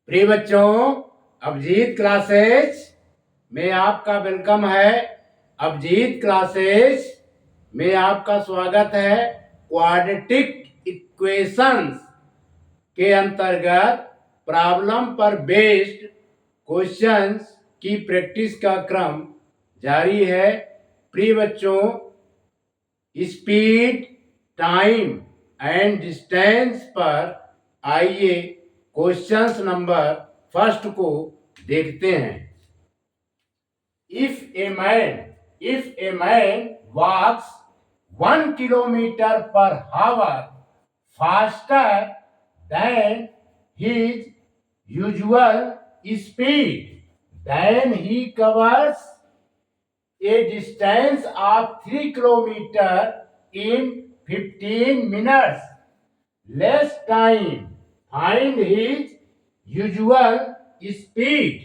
प्रिय बच्चों, अभिजीत क्लासेस में आपका वेलकम है। अभिजीत क्लासेस में आपका स्वागत है। क्वाड्रेटिक इक्वेशंस के अंतर्गत प्रॉब्लम पर बेस्ड क्वेश्चंस की प्रैक्टिस का क्रम जारी है। प्रिय बच्चों, स्पीड, टाइम एंड डिस्टेंस पर आइए क्वेश्चंस नंबर फर्स्ट को देखते हैं। If a man walks 1 kilometre पर hour faster than his usual speed, then he covers a distance of 3 kilometers in 15 minutes. Less time. Find his usual speed.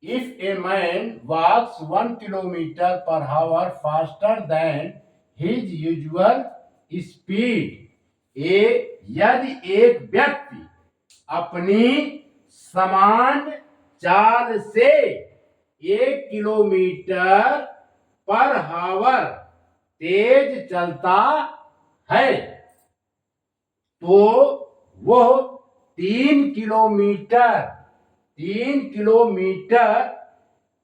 If a man walks 1 kilometer per hour faster than his usual speed, यदि एक व्यक्ति अपनी सामान्य चाल से 1 kilometre पर हावर तेज चलता है तो वह 3 किलोमीटर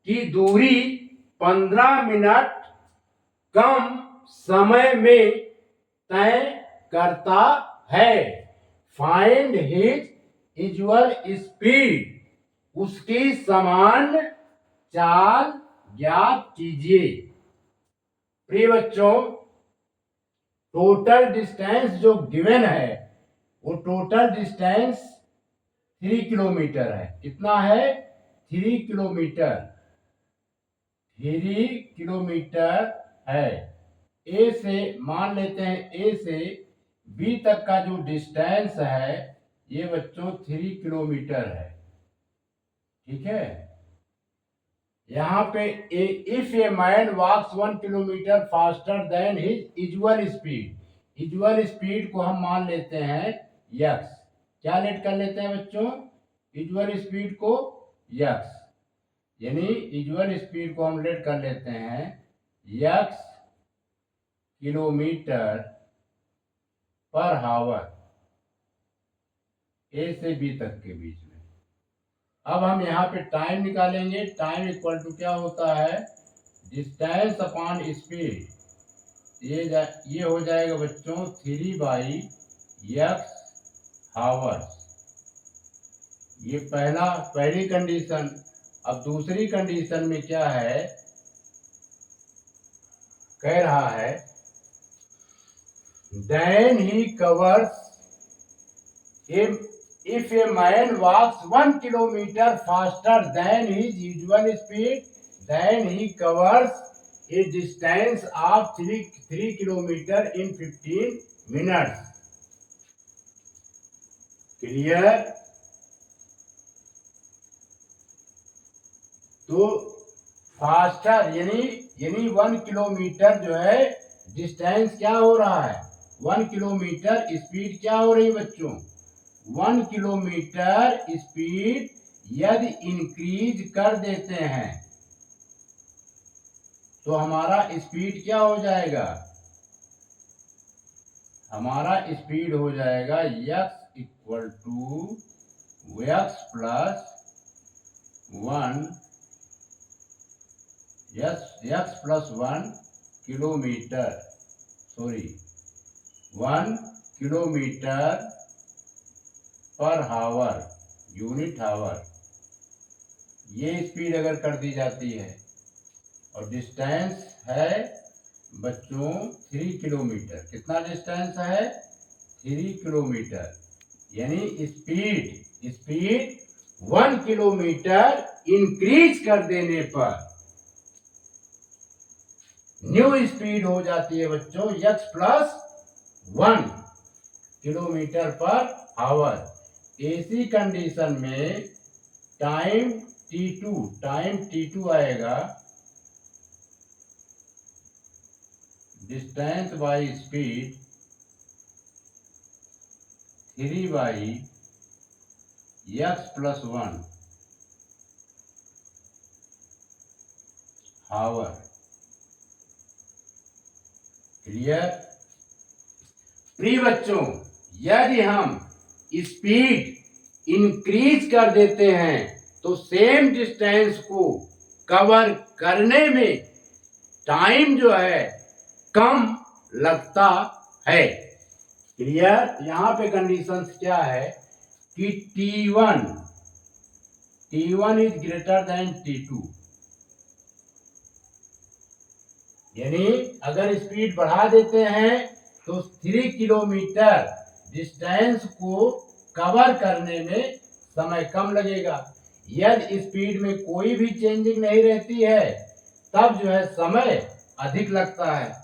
की दूरी 15 मिनट कम समय में तय करता है। फाइंड हिज यूजुअल स्पीड, उसकी सामान्य चाल ज्ञात कीजिए। प्रिय बच्चों, टोटल डिस्टेंस जो गिवन है वो टोटल डिस्टेंस 3 किलोमीटर है। कितना है? 3 किलोमीटर। 3 किलोमीटर है। ए से मान लेते हैं, ए से बी तक का जो डिस्टेंस है ये बच्चों 3 किलोमीटर है। ठीक है। यहाँ पे if a man walks 1 kilometre faster than his usual speed, usual speed को हम मान लेते हैं यक्स। क्या लेट कर लेते हैं बच्चों? यूजुअल स्पीड को यक्स, यानी यूजुअल स्पीड को हम लेट कर लेते हैं यक्स किलोमीटर पर हावर, ए से बी तक के बीच में। अब हम यहाँ पे टाइम निकालेंगे। टाइम इक्वल टू क्या होता है? Distance upon speed. ये हो जाएगा बच्चों 3/x हावर्स। ये पहली कंडीशन। अब दूसरी कंडीशन में क्या है? कह रहा है then he covers if a man walks 1 kilometer faster than his usual speed, then he covers a distance of 3 kilometer in 15 minutes. Clear? तो फास्टर यानी 1 किलोमीटर जो है डिस्टेंस क्या हो रहा है? 1 किलोमीटर स्पीड क्या हो रही है बच्चों? 1 किलोमीटर स्पीड यदि इंक्रीज कर देते हैं तो हमारा स्पीड क्या हो जाएगा? हमारा स्पीड हो जाएगा x equal to x plus 1 kilometre, 1 kilometre पर हावर, यूनिट हावर। ये स्पीड अगर कर दी जाती है और डिस्टेंस है बच्चों 3 किलोमीटर। कितना डिस्टेंस है? 3 किलोमीटर। यानी स्पीड 1 किलोमीटर इंक्रीज कर देने पर न्यू स्पीड हो जाती है बच्चों x प्लस 1 किलोमीटर पर हावर। ऐसी कंडीशन में टाइम t2 आएगा distance by speed 3/x+1 hour. Clear? प्रिय बच्चों, यदि हम स्पीड इंक्रीज कर देते हैं तो सेम डिस्टेंस को कवर करने में टाइम जो है कम लगता है। क्लियर? यहां पे कंडीशंस क्या है कि T1 is greater than T2, यानी अगर स्पीड बढ़ा देते हैं तो 3 किलोमीटर डिस्टेंस को कवर करने में समय कम लगेगा। यदि स्पीड में कोई भी चेंजिंग नहीं रहती है तब जो है समय अधिक लगता है।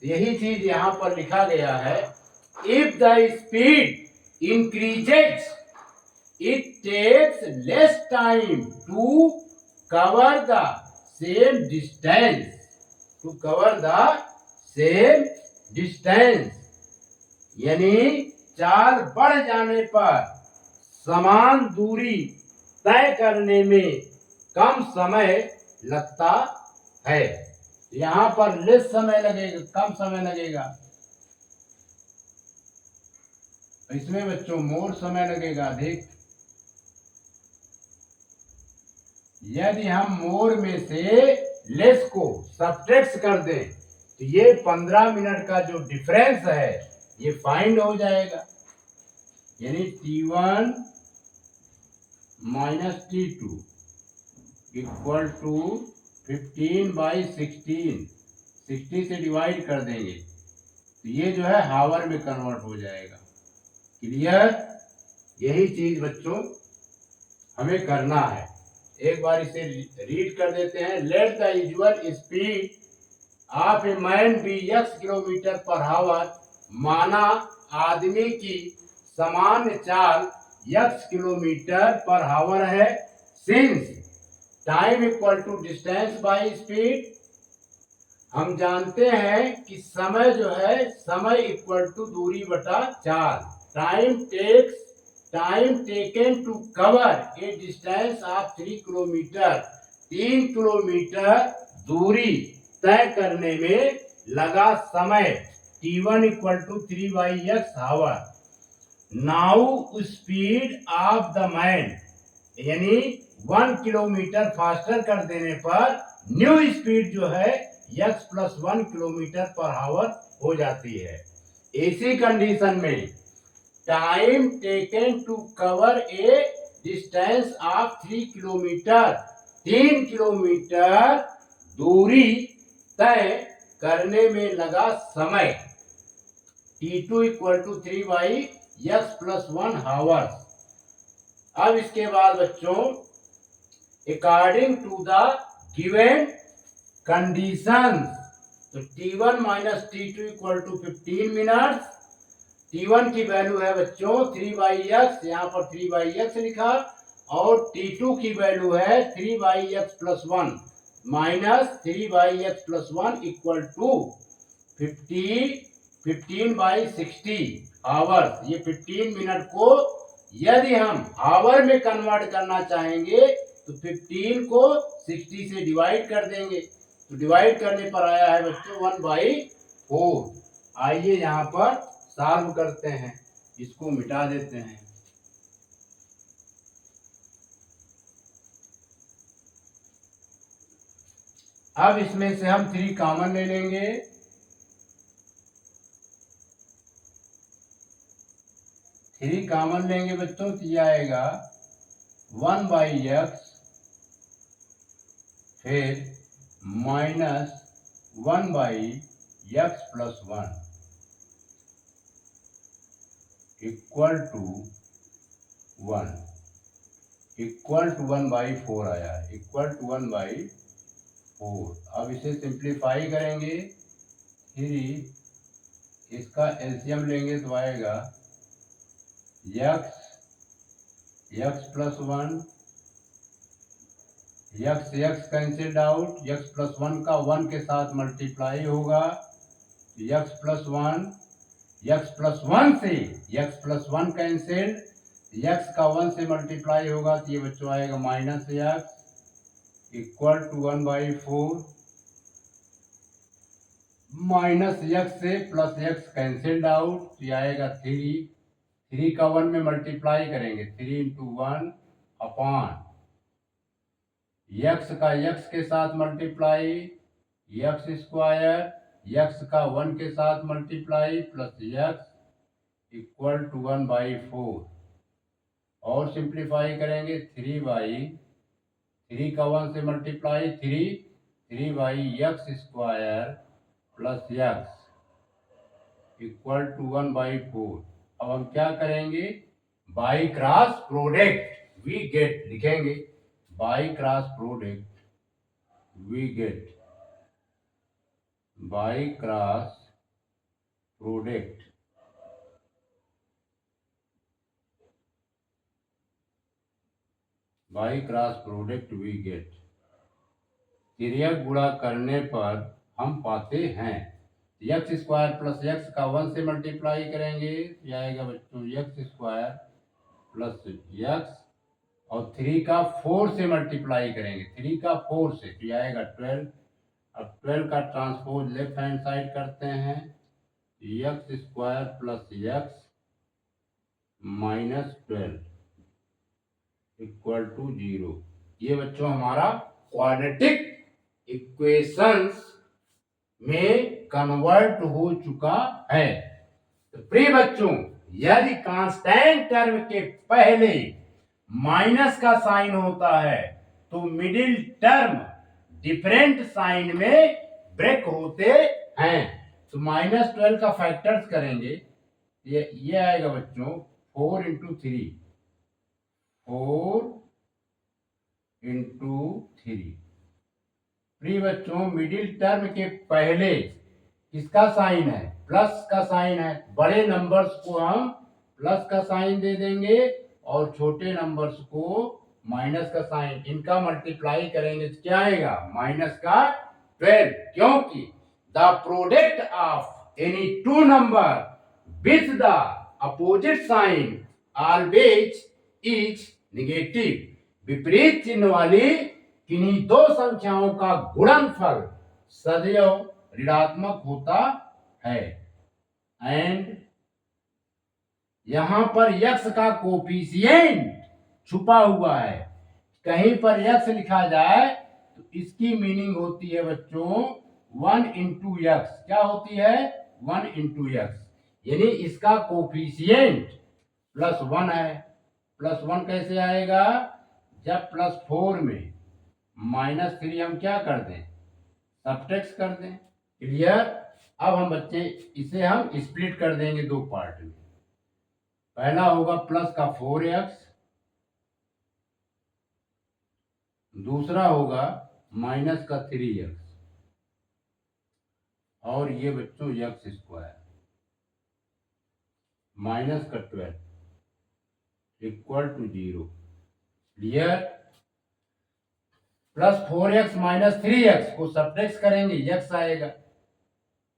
यही चीज यहां पर लिखा गया है, if the speed increases it takes less time to cover the same distance, यानी चाल बढ़ जाने पर समान दूरी तय करने में कम समय लगता है। यहाँ पर लेस समय लगेगा, कम समय लगेगा। इसमें बच्चों मोर समय लगेगा अधिक। यदि हम मोर में से लेस को सब्ट्रैक्ट कर दें तो ये 15 मिनट का जो डिफरेंस है ये फाइंड हो जाएगा, यानी T1 - T2 इक्वल टू 15/16, 60 से डिवाइड कर देंगे तो ये जो है हावर में कन्वर्ट हो जाएगा। क्लियर? यही चीज बच्चों हमें करना है। एक बार इसे रीड कर देते हैं। Let the usual speed of a man be x kilometre per hour. माना आदमी की सामान्य चाल x किलोमीटर/हावर है। Since time equal to distance by speed, हम जानते हैं कि समय जो है समय इक्वल टू दूरी बटा चाल। Time taken to cover a distance of 3 kilometre, 3 kilometre दूरी तय करने में लगा समय T1 equal to 3/x hour. Now speed of the man, यानी 1 किलोमीटर फास्टर कर देने पर न्यू स्पीड जो है x+1 किलोमीटर/हावर हो जाती है। इसी कंडीशन में time taken to cover a distance of 3 kilometre, 3 kilometre दूरी तय करने में लगा समय T2 इक्वल टू 3/x+1 हावर। अब इसके बाद बच्चों according to the given conditions, तो T1 - T2 equal to 15 minutes. T1 की वैल्यू है बच्चों 3/x, यहाँ पर 3/x लिखा, और T2 की वैल्यू है 3/x+1 minus 3/x+1 equal to 15/60 hours. ये 15 मिनट को यदि हम आवर में कन्वर्ट करना चाहेंगे तो 15 को 60 से डिवाइड कर देंगे, तो डिवाइड करने पर आया है बच्चों 1/4। आइए यहाँ पर सॉल्व करते हैं, इसको मिटा देते हैं। अब इसमें से हम 3 कॉमन ले लेंगे। 3 कॉमन लेंगे बच्चों तो ये आएगा 1/x फिर -1/x+1 equal to 1, equal to 1/4 आया, इक्वल टू 1/4। अब इसे सिंप्लीफाई करेंगे, 3 इसका एलसीएम लेंगे तो आएगा x+1, x cancelled out, x+1 का 1 के साथ मल्टीप्लाई होगा, x+1 x प्लस वन से x plus one cancel, x का वन से मल्टीप्लाई होगा तो ये बच्चों आएगा minus x equal to 1/4 minus x से प्लस एक्स कैंसिल्ड आउट, तो ये आएगा 3 का 1 में मल्टीप्लाई करेंगे 3 इंटू 1 अपॉन x का x के साथ मल्टीप्लाई एक्स स्क्वायर, x का 1 के साथ multiply plus x equal to 1/4 और सिंप्लीफाई करेंगे 3 का 1 से multiply 3 3/x² plus x equal to 1/4। अब हम क्या करेंगे, by cross product we get लिखेंगे, by cross product we get, by cross product by cross product we get, तिर्यक गुणा करने पर हम पाते हैं एक्स स्क्वायर प्लस एक्स का 1 से मल्टीप्लाई करेंगे, यह आएगा बच्चों एक्स स्क्वायर प्लस एक्स और 3 का 4 से मल्टीप्लाई करेंगे 3 का 4 से, तो यह आएगा 12। अब 12 का ट्रांसपोज लेफ्ट हैंड साइड करते हैं, x square plus x minus 12 equal to 0। ये बच्चों हमारा क्वाड्रेटिक इक्वेशंस में कन्वर्ट हो चुका है। तो प्रिय बच्चों, यदि कांस्टेंट टर्म के पहले माइनस का साइन होता है तो मिडिल टर्म डिफरेंट साइन में ब्रेक होते हैं। तो -12 का फैक्टर्स करेंगे, ये आएगा बच्चों 4 इंटू 3 4 इंटू 3। प्रिय बच्चों, मिडिल टर्म के पहले किसका साइन है, प्लस का साइन है, बड़े नंबर्स को हम प्लस का साइन दे देंगे और छोटे नंबर्स को माइनस का साइन, इनका मल्टीप्लाई करेंगे तो क्या आएगा माइनस का 12, क्योंकि the product of any two number with the opposite sign always is negative. विपरीत चिन्ह वाली किन्हीं दो संख्याओं का गुणनफल सदैव ऋणात्मक होता है। एंड यहां पर x का कोफिशिएंट छुपा हुआ है, कहीं पर x लिखा जाए तो इसकी मीनिंग होती है बच्चों 1 इंटू एक्स, क्या होती है 1 इंटू एक्स, यानी इसका कोफिशिएंट +1 है। +1 कैसे आएगा, जब +4 में -3 हम क्या कर दें सब्ट्रैक्ट कर दें। क्लियर। अब हम बच्चे इसे हम स्प्लिट कर देंगे दो पार्ट में, पहला होगा प्लस का 4x, दूसरा होगा माइनस का 3x और ये बच्चों x स्क्वायर माइनस का 12 equal to 0। Clear. +4x minus 3x को सब्ट्रैक्ट करेंगे x आएगा,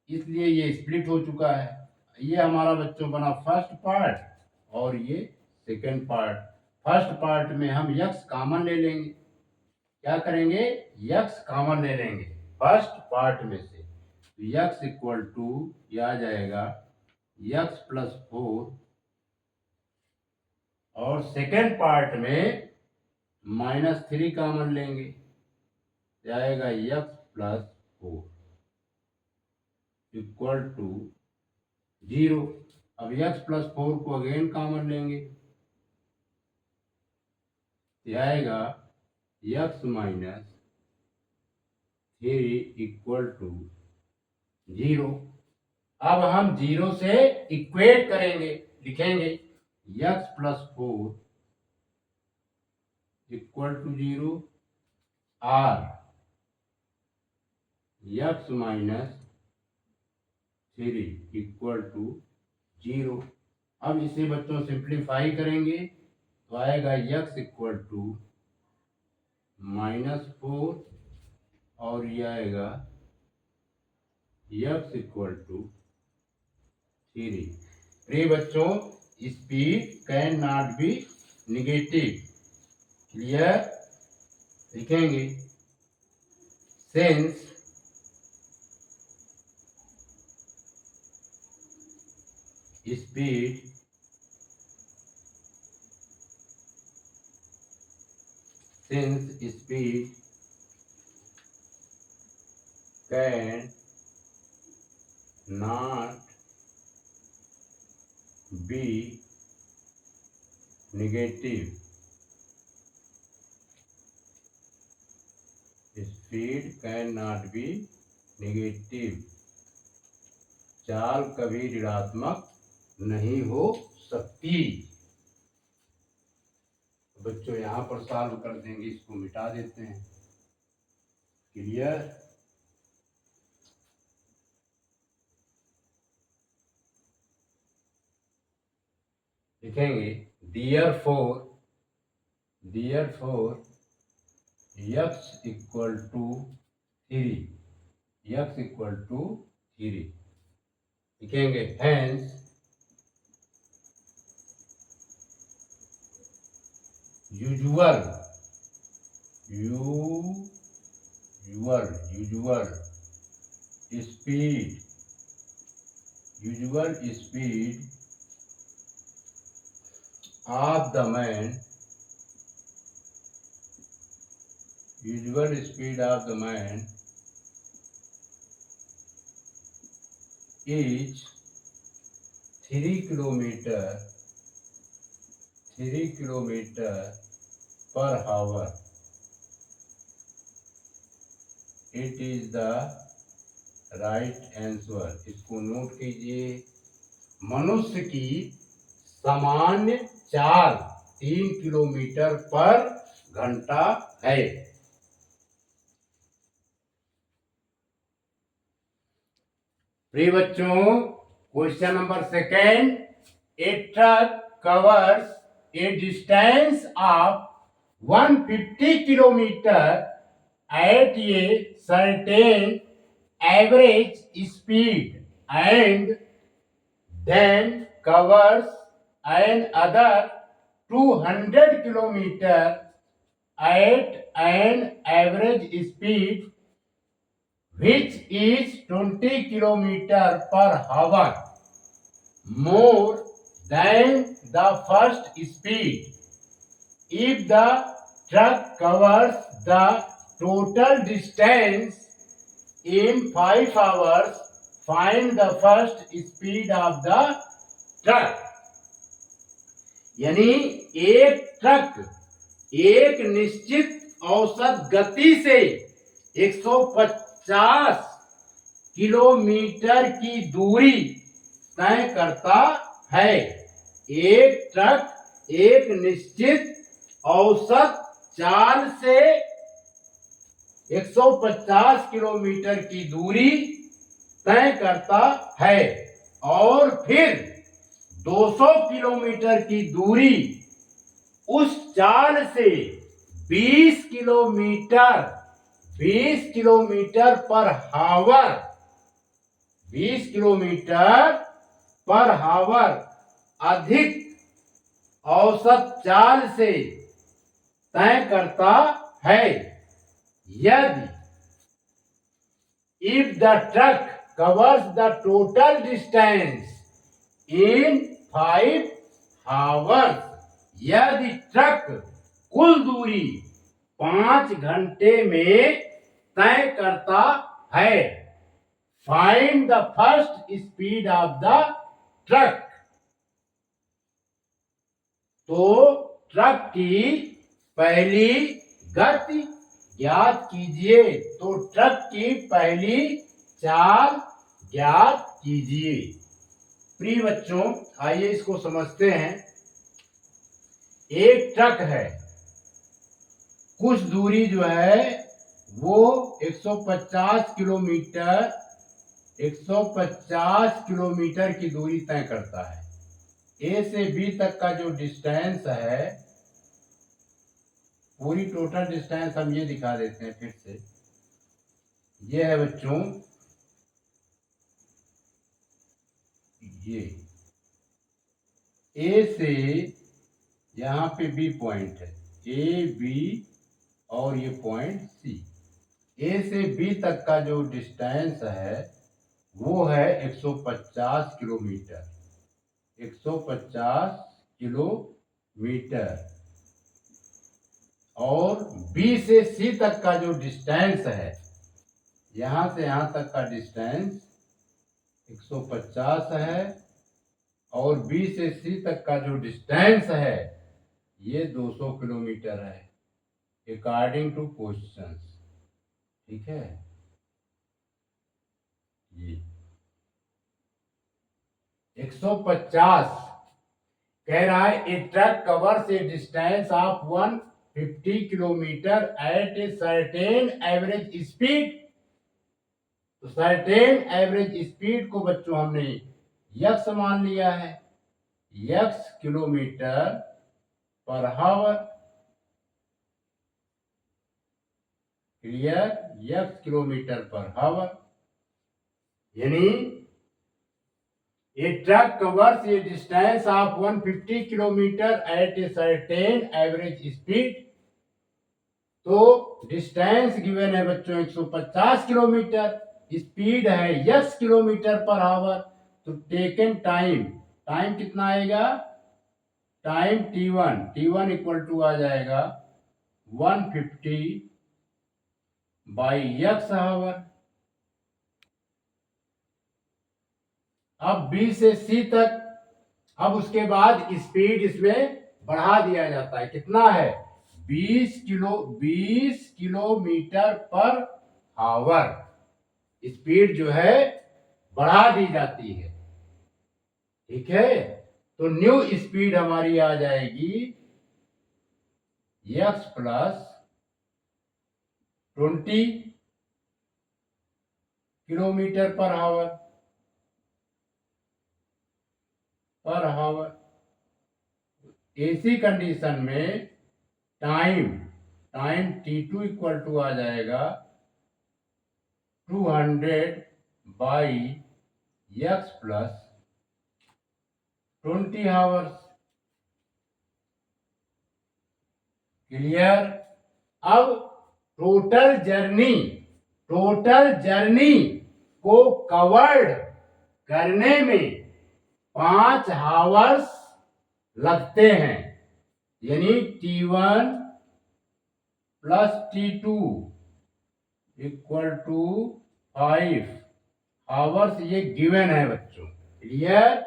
इसलिए ये स्प्लिट हो चुका है। ये हमारा बच्चों बना फर्स्ट पार्ट और ये सेकंड पार्ट। फर्स्ट पार्ट में हम x कॉमन ले लेंगे, क्या करेंगे x कॉमन ले लेंगे फर्स्ट पार्ट में से, तो x इक्वल टू ये आ जाएगा x प्लस 4 और सेकंड पार्ट में -3 कॉमन लेंगे, आएगा x प्लस 4 इक्वल टू 0। अब x प्लस 4 को अगेन कॉमन लेंगे, आएगा x माइनस 3 इक्वल टू 0। अब हम 0 से इक्वेट करेंगे, लिखेंगे x प्लस 4 इक्वल टू 0 और x माइनस 3 इक्वल टू 0। अब इसे बच्चों सिंप्लीफाई करेंगे तो आएगा x इक्वल टू -4 और ये आएगा x इक्वल टू 3। प्रिय बच्चों, speed can not be negative. Clear? लिखेंगे since speed can not be negative. Speed cannot be negative. चाल कभी ऋणात्मक नहीं हो सकती। बच्चों यहाँ पर सॉल्व कर देंगे, इसको मिटा देते हैं। क्लियर? लिखेंगे therefore x equal to 3। x equal to 3 लिखेंगे। hence usual speed of the man is 3 kilometer per hour. It is the right answer. इसको नोट कीजिए। मनुष्य की सामान्य चाल 3 किलोमीटर पर घंटा है। प्रिय बच्चों, question number 2। A truck covers a distance of 150 kilometer at a certain average speed and then covers another 200 kilometer at an average speed which is 20 kilometer per hour more than the first speed. If the truck covers the total distance in 5 hours, find the first speed of the truck. यानी एक truck एक निश्चित औसत गति से 150 kilometre की दूरी तय करता है। एक ट्रक एक निश्चित औसत चाल से 150 किलोमीटर की दूरी तय करता है और फिर 200 किलोमीटर की दूरी उस चाल से 20 किलोमीटर पर हावर 20 किलोमीटर पर हावर अधिक औसत चाल से तय करता है। यदि if the truck covers the total distance in 5 hours, यदि ट्रक कुल दूरी 5 घंटे में तय करता है, find the first speed of the truck, तो ट्रक की पहली गति ज्ञात कीजिए। तो ट्रक की पहली चाल ज्ञात कीजिए। प्रिय बच्चों, आइए इसको समझते हैं। एक ट्रक है, कुछ दूरी जो है वो 150 किलोमीटर की दूरी तय करता है। ए से बी तक का जो डिस्टेंस है, पूरी टोटल डिस्टेंस हम ये दिखा देते हैं फिर से। ये है बच्चों, ये ए से यहाँ पे बी पॉइंट है, ए बी और ये पॉइंट सी। ए से बी तक का जो डिस्टेंस है वो है 150 किलोमीटर, 150 किलोमीटर। और बी से सी तक का जो डिस्टेंस है, यहाँ से यहाँ तक का डिस्टेंस 150 है, और बी से सी तक का जो डिस्टेंस है ये 200 किलोमीटर है अकॉर्डिंग टू क्वेश्चंस। ठीक है, ये 150 कह रहा है a truck covers a distance of 150 kilometre at a certain average speed. तो सर्टेन एवरेज स्पीड को बच्चों हमने यक्स मान लिया है, यक्स किलोमीटर पर हावर। क्लियर, यक्स किलोमीटर पर हावर। यानी a truck covers a distance of 150 kilometre at a certain average speed. तो डिस्टेंस गिवन है बच्चों 150 किलोमीटर, स्पीड है यक्स किलोमीटर पर आवर। तो टेकन टाइम, टाइम कितना आएगा, time t1, t1 equal to आ जाएगा 150 बाई यक्स आवर। अब बी से सी तक, अब उसके बाद स्पीड इसमें बढ़ा दिया जाता है, कितना है 20 किलोमीटर पर आवर। स्पीड जो है बढ़ा दी जाती है। ठीक है, तो न्यू स्पीड हमारी आ जाएगी x plus 20 kilometre per hour ऐसी कंडीशन में टाइम t2 इक्वल टू आ जाएगा 200 by x plus 20 hours. Clear. अब टोटल जर्नी को कवर्ड करने में 5 आवर्स लगते हैं, यानी t1 plus t2 equal to 5 hours, ये गिवन है बच्चों। क्लियर।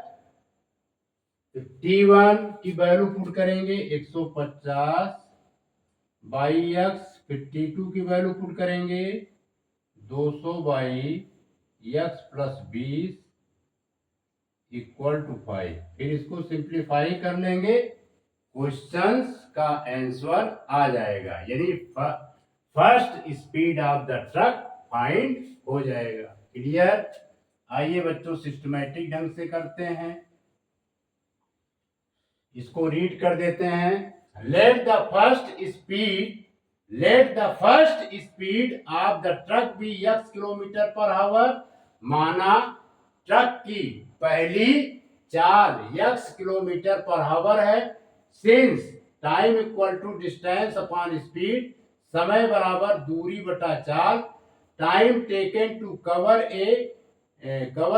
t1 की वैल्यू पुट करेंगे 150 बाई एक्स, फिर t2 की वैल्यू पुट करेंगे 200 by x plus 20 equal to 5। फिर इसको सिंप्लीफाई कर लेंगे, क्वेश्चंस का आंसर आ जाएगा, यानी first speed of the truck find हो जाएगा। क्लियर। आइए बच्चों स्सिस्टमैटिक ढंग से करते हैं, इसको रीड कर देते हैं। Let the first speed of the truck be x kilometre per hour. माना ट्रक की पहली चाल x किलोमीटर पर आवर है। Since time equal to distance upon speed, समय बराबर दूरी बटा चाल। Time taken to cover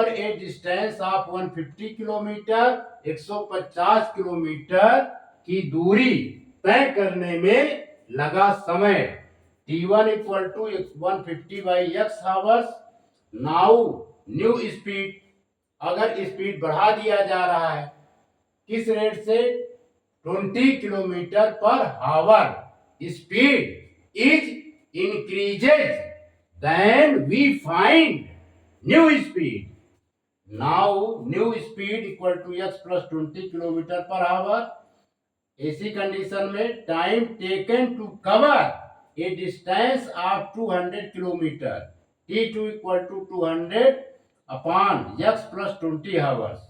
a distance of 150 kilometre, 150 kilometre की दूरी तय करने में लगा समय। t1 equal to 150 by x hours. Now new speed, अगर स्पीड बढ़ा दिया जा रहा है किस रेट से, 20 kilometre per hour, speed is increases, then we find new speed. Now new speed equal to x plus 20 kilometre per hour. ऐसी condition में time taken to cover a distance of 200 kilometre, t2 equal to 200 upon x plus 20 hours,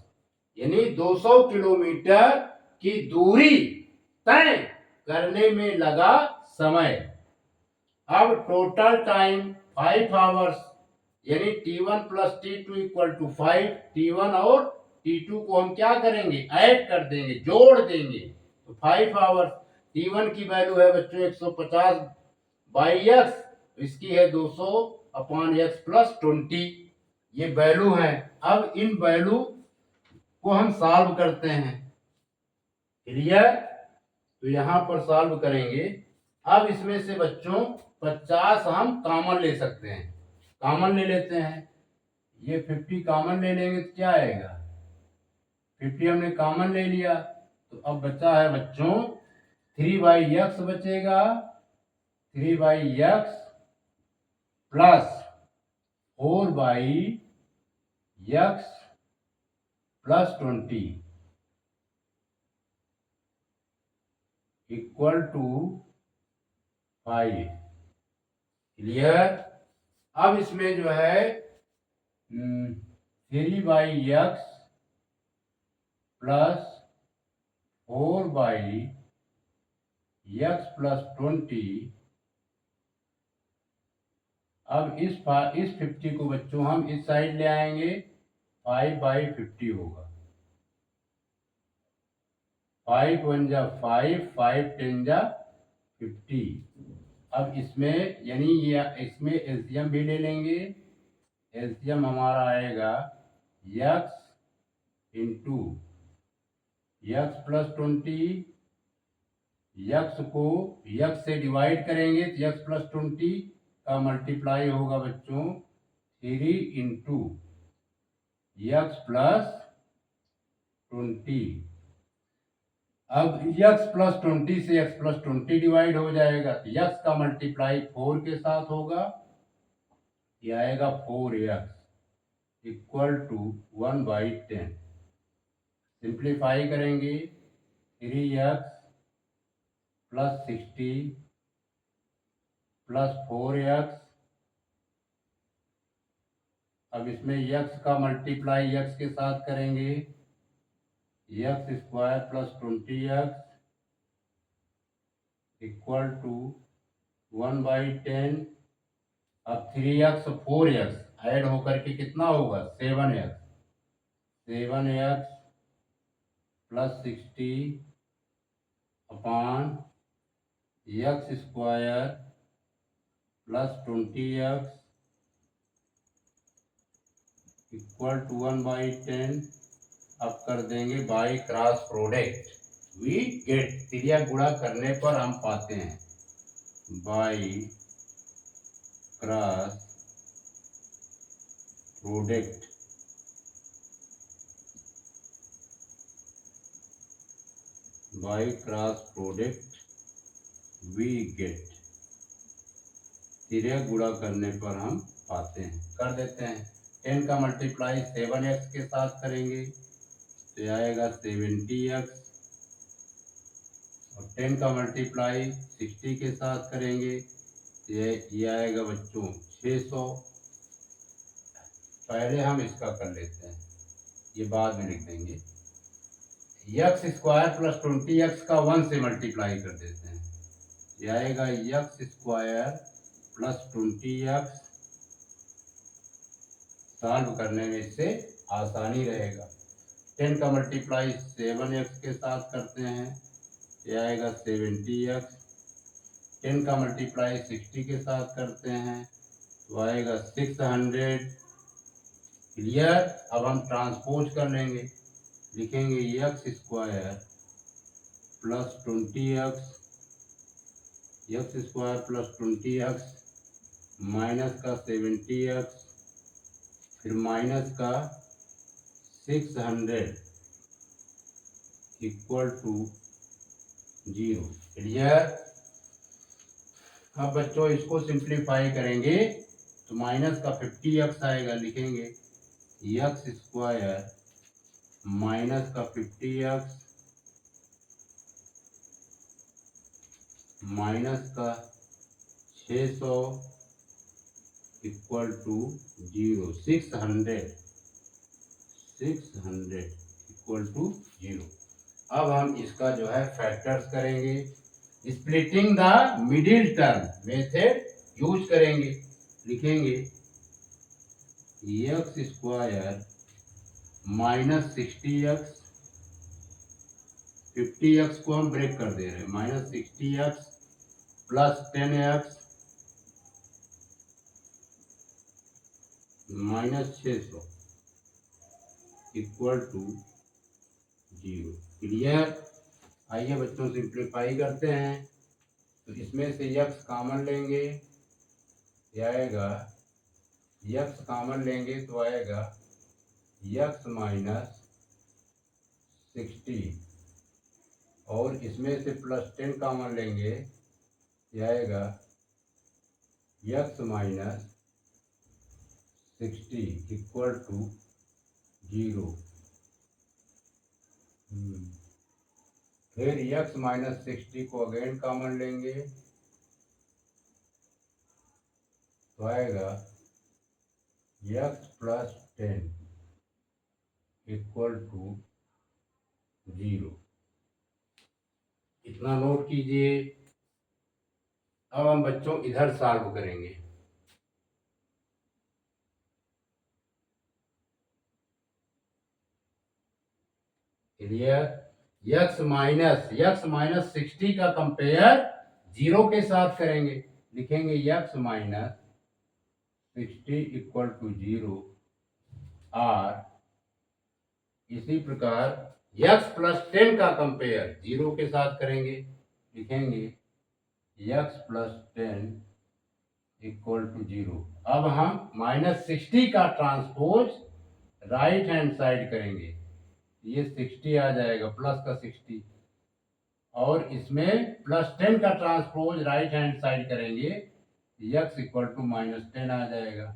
यानी 200 kilometre की दूरी तय करने में लगा समय। अब टोटल टाइम 5 आवर्स, यानी t1 plus t2 equal to 5, t1 और T2 को हम क्या करेंगे, ऐड कर देंगे, जोड़ देंगे। तो 5 आवर्स। T1 की वैल्यू है बच्चों 150 बाई एक्स, इसकी है 200 अपॉन एक्स प्लस 20। ये वैल्यू है। अब इन वैल्यू को हम सॉल्व करते हैं। क्लियर? तो यहां पर सॉल्व करेंगे। अब इसमें से बच्चों 50 हम कॉमन ले सकते हैं। कॉमन ले लेते हैं। ये 50 कॉमन ले लेंगे तो क्या आएगा, 50 हमने कॉमन ले लिया। तो अब बचा है बच्चों 3/x बचेगा, 3/x plus 4/x plus 20 equal to 5। Clear? अब इसमें जो है 3/x प्लस 4/x प्लस 20। अब इस 50 को बच्चों हम इस साइड ले आएंगे, 5/50 होगा। 5 1 जा 5, 5 10 जा 50। अब इसमें यानी ये इसमें एलसीएम भी ले लेंगे। एलसीएम हमारा आएगा x into x plus 20। x को x से डिवाइड करेंगे तो x प्लस 20 का मल्टीप्लाई होगा बच्चों 3 इंटू एक्स प्लस 20। अब x प्लस 20 से x प्लस 20 डिवाइड हो जाएगा तो x का मल्टीप्लाई 4 के साथ होगा। ये आएगा 4x इक्वल टू 1/10। सिंप्लीफाई करेंगे 3x प्लस 60 प्लस 4x। अब इसमें x का मल्टीप्लाई x के साथ करेंगे, x square plus 20x equal to 1/10। अब 3x 4x ऐड होकर के कितना होगा 7x। 7x plus 60 upon x square plus 20x equal to 1/10। अब कर देंगे by cross product, we get. क्रिया गुणा करने पर हम पाते हैं by cross product. By cross product we get. क्रिया गुणा करने पर हम पाते हैं। कर देते हैं। 10 का मल्टीप्लाई 7x के साथ करेंगे तो आएगा 70x और 10 का मल्टीप्लाई 60 के साथ करेंगे तो ये आएगा बच्चों 600। पहले हम इसका कर लेते हैं, ये बाद में लिख देंगे। x स्क्वायर प्लस 20x का 1 से मल्टीप्लाई कर देते हैं, ये आएगा x square plus 20x। Solve करने में इससे आसानी रहेगा। 10 का मल्टीप्लाई 7x के साथ करते हैं, ये आएगा 70x। 10 का मल्टीप्लाई 60 के साथ करते हैं तो आएगा 600। क्लियर? अब हम ट्रांसपोज कर लेंगे, लिखेंगे x square plus 20x, x square plus 20x minus का 70x फिर माइनस का 600 इक्वल टू 0। क्लियर? अब बच्चों इसको सिंप्लीफाई करेंगे तो माइनस का 50x आएगा, लिखेंगे x स्क्वायर माइनस का 50x माइनस का 600 इक्वल टू 0। 600 equal to 0। अब हम इसका जो है फैक्टर्स करेंगे। Splitting the middle term method use करेंगे, लिखेंगे x स्क्वायर -60x, 50x को हम ब्रेक कर दे रहे हैं, -60x plus 10x -600 equal to 0। Clear. आइए बच्चों सिंप्लीफाई करते हैं। तो इसमें से x कॉमन लेंगे, ये आएगा, x कॉमन लेंगे तो आएगा x माइनस 60, और इसमें से प्लस 10 कॉमन लेंगे, ये आएगा x माइनस 60 इक्वल टू 0। फिर x माइनस 60 को अगेन कॉमन लेंगे तो आएगा x प्लस 10 इक्वल टू 0। इतना नोट कीजिए। अब हम बच्चों इधर सॉल्व करेंगे। क्लियर। x माइनस 60 का कंपेयर 0 के साथ करेंगे, लिखेंगे x माइनस 60 इक्वल टू 0, और इसी प्रकार x प्लस 10 का कंपेयर 0 के साथ करेंगे, लिखेंगे x प्लस 10 इक्वल टू 0। अब हम -60 का ट्रांसपोज राइट हैंड साइड करेंगे, ये 60 आ जाएगा, प्लस का 60, और इसमें प्लस 10 का ट्रांसपोज राइट हैंड साइड करेंगे, x इक्वल टू -10 आ जाएगा।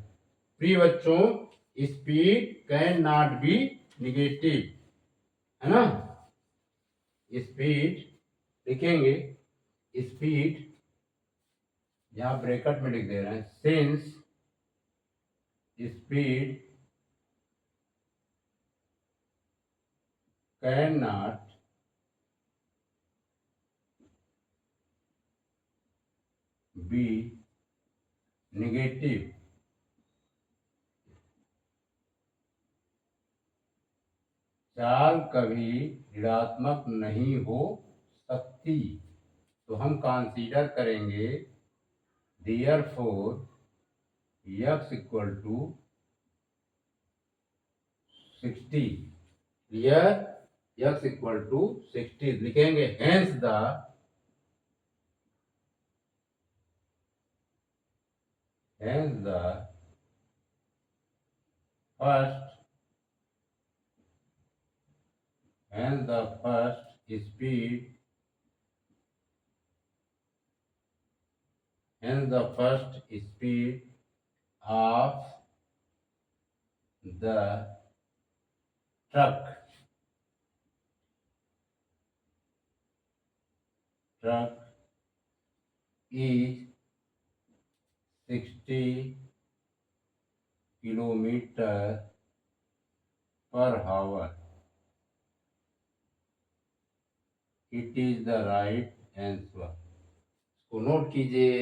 प्रिय बच्चों, speed can not be negative, है ना। स्पीड लिखेंगे, स्पीड यहां ब्रैकेट में लिख दे रहे हैं, since speed can not be negative, चाल कभी ऋणात्मक नहीं हो सकती, तो हम कंसीडर करेंगे therefore x equal to 60। Clear. x equal to 60 लिखेंगे, hence the first speed of the truck is 60 kilometre per hour. It is the right answer. इसको नोट कीजिए।